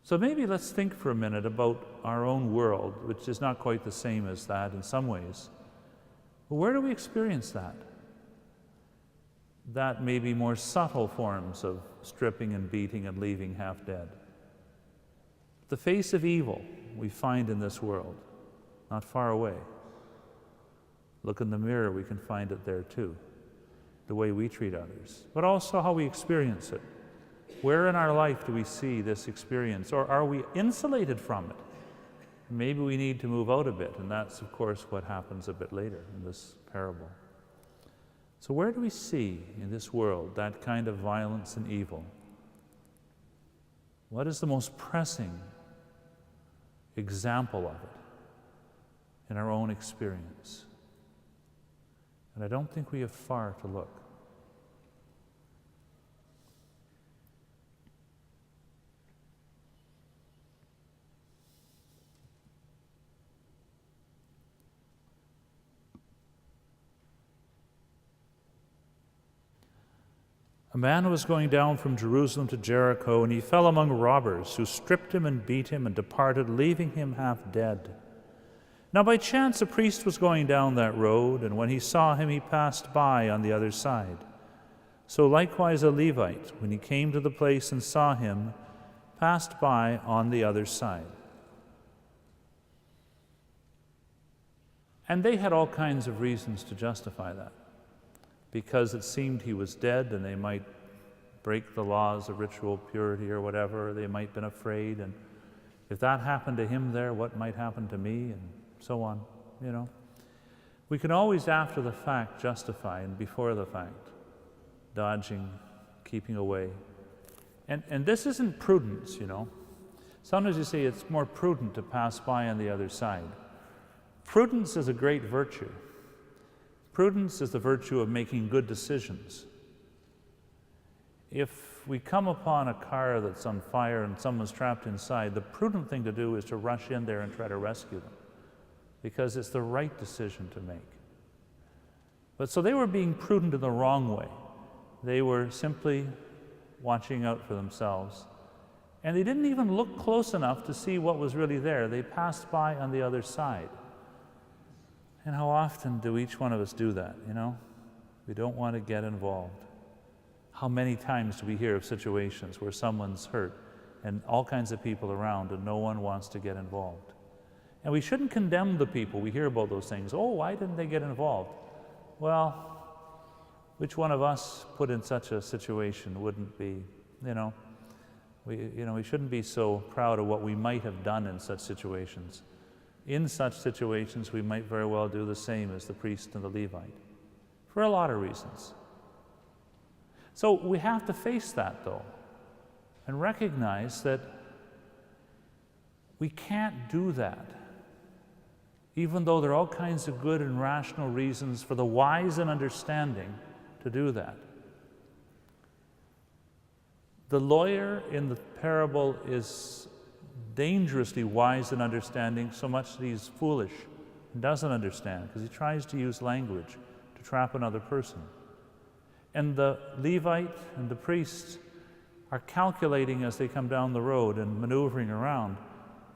So maybe let's think for a minute about our own world, which is not quite the same as that in some ways. But where do we experience that? That may be more subtle forms of stripping and beating and leaving half dead. The face of evil we find in this world, not far away. Look in the mirror, we can find it there too. The way we treat others, but also how we experience it. Where in our life do we see this experience, or are we insulated from it? Maybe we need to move out a bit, and that's of course what happens a bit later in this parable. So where do we see in this world that kind of violence and evil? What is the most pressing example of it in our own experience? And I don't think we have far to look. A man was going down from Jerusalem to Jericho, and he fell among robbers, who stripped him and beat him and departed, leaving him half dead. Now by chance a priest was going down that road, and when he saw him, he passed by on the other side. So likewise a Levite, when he came to the place and saw him, passed by on the other side. And they had all kinds of reasons to justify that, because it seemed he was dead and they might break the laws of ritual purity or whatever. They might have been afraid, and if that happened to him there, what might happen to me, and so on, you know. We can always after the fact justify, and before the fact, dodging, keeping away. And this isn't prudence, you know. Sometimes you say it's more prudent to pass by on the other side. Prudence is a great virtue. Prudence is the virtue of making good decisions. If we come upon a car that's on fire and someone's trapped inside, the prudent thing to do is to rush in there and try to rescue them, because it's the right decision to make. But so they were being prudent in the wrong way. They were simply watching out for themselves. And they didn't even look close enough to see what was really there. They passed by on the other side. And how often do each one of us do that, you know? We don't want to get involved. How many times do we hear of situations where someone's hurt and all kinds of people around and no one wants to get involved? And we shouldn't condemn the people. We hear about those things. Oh, why didn't they get involved? Well, which one of us put in such a situation wouldn't be, you know? We shouldn't be so proud of what we might have done in such situations. In such situations, we might very well do the same as the priest and the Levite, for a lot of reasons. So we have to face that, though, and recognize that we can't do that, even though there are all kinds of good and rational reasons for the wise and understanding to do that. The lawyer in the parable is dangerously wise and understanding, so much that he's foolish and doesn't understand, because he tries to use language to trap another person. And the Levite and the priest are calculating as they come down the road and maneuvering around.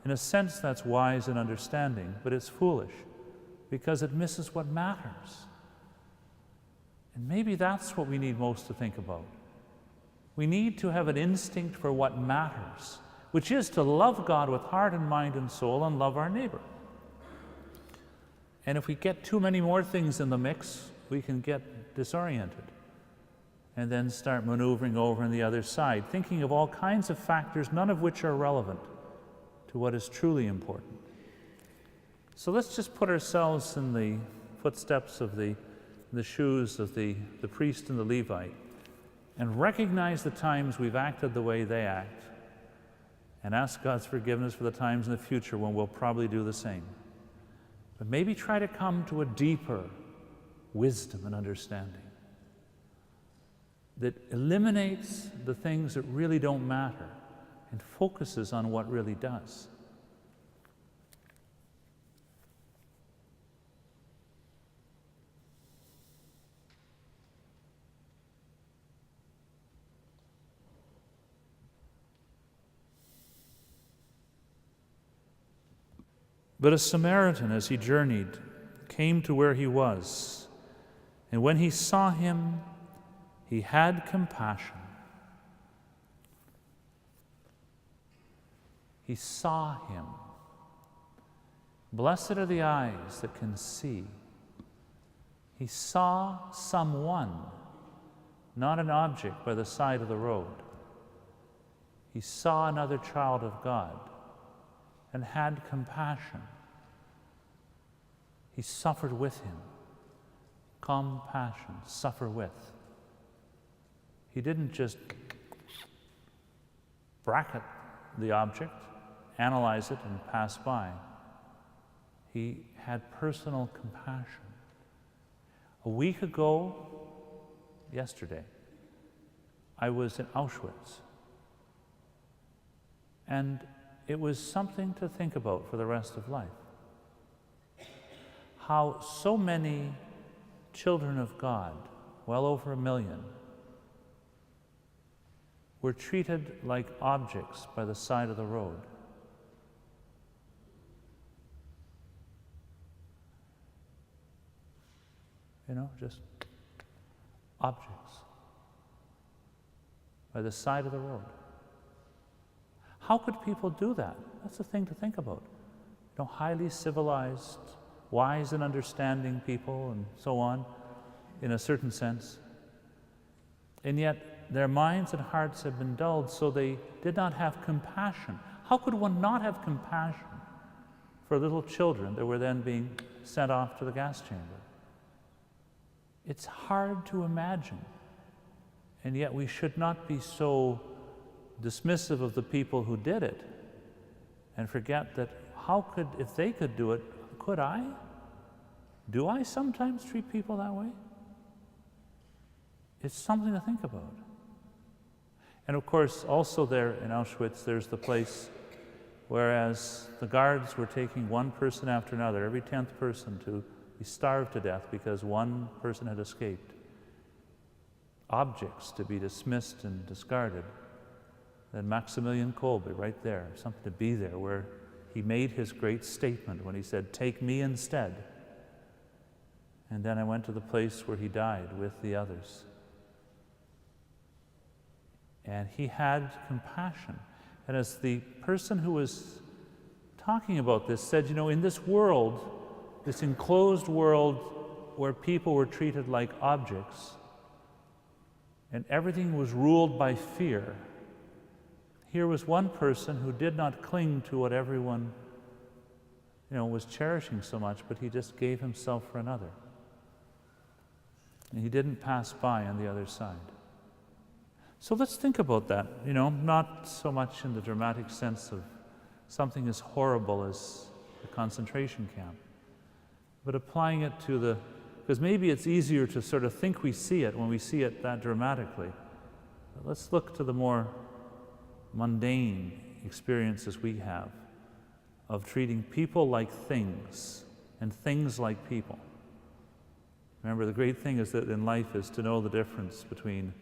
In a sense, that's wise and understanding, but it's foolish because it misses what matters. And maybe that's what we need most to think about. We need to have an instinct for what matters, which is to love God with heart and mind and soul and love our neighbor. And if we get too many more things in the mix, we can get disoriented and then start maneuvering over on the other side, thinking of all kinds of factors, none of which are relevant to what is truly important. So let's just put ourselves in the footsteps of the shoes of the priest and the Levite, and recognize the times we've acted the way they act, and ask God's forgiveness for the times in the future when we'll probably do the same. But maybe try to come to a deeper wisdom and understanding that eliminates the things that really don't matter and focuses on what really does. But a Samaritan, as he journeyed, came to where he was, and when he saw him, he had compassion. He saw him. Blessed are the eyes that can see. He saw someone, not an object by the side of the road. He saw another child of God and had compassion. He suffered with him. Compassion, suffer with. He didn't just bracket the object, analyze it, and pass by. He had personal compassion. A week ago, yesterday, I was in Auschwitz. And it was something to think about for the rest of life. How so many children of God, well over 1 million, were treated like objects by the side of the road. You know, just objects by the side of the road. How could people do that? That's the thing to think about. You know, highly civilized, wise and understanding people and so on, in a certain sense. And yet their minds and hearts have been dulled, so they did not have compassion. How could one not have compassion for little children that were then being sent off to the gas chamber? It's hard to imagine. And yet we should not be so dismissive of the people who did it and forget that if they could do it, could I? Do I sometimes treat people that way? It's something to think about. And of course, also there in Auschwitz, there's the place whereas the guards were taking one person after another, every 10th person, to be starved to death because one person had escaped. Objects to be dismissed and discarded. Then Maximilian Kolbe, right there, something to be there, where he made his great statement when he said, "Take me instead." And then I went to the place where he died with the others. And he had compassion. And as the person who was talking about this said, you know, in this world, this enclosed world where people were treated like objects and everything was ruled by fear, here was one person who did not cling to what everyone, you know, was cherishing so much, but he just gave himself for another. And he didn't pass by on the other side. So let's think about that, you know, not so much in the dramatic sense of something as horrible as a concentration camp, but applying it to because maybe it's easier to sort of think we see it when we see it that dramatically. But let's look to the more mundane experiences we have of treating people like things and things like people. Remember, the great thing is that in life is to know the difference between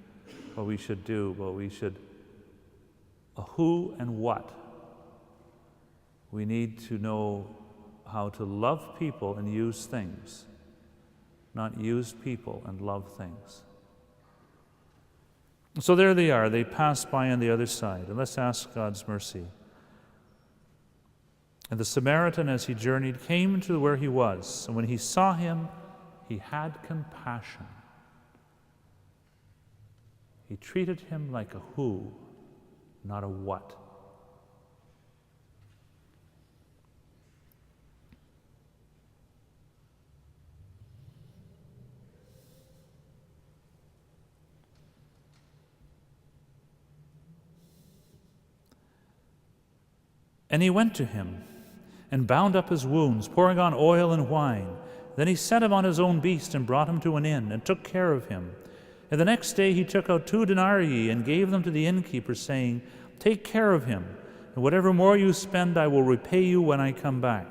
what we should do, a who and what. We need to know how to love people and use things, not use people and love things. So there they are, they passed by on the other side, and let's ask God's mercy. And the Samaritan, as he journeyed, came to where he was, and when he saw him, he had compassion. He treated him like a who, not a what. And he went to him and bound up his wounds, pouring on oil and wine. Then he set him on his own beast and brought him to an inn and took care of him. And the next day he took out 2 denarii and gave them to the innkeeper, saying, "Take care of him, and whatever more you spend I will repay you when I come back."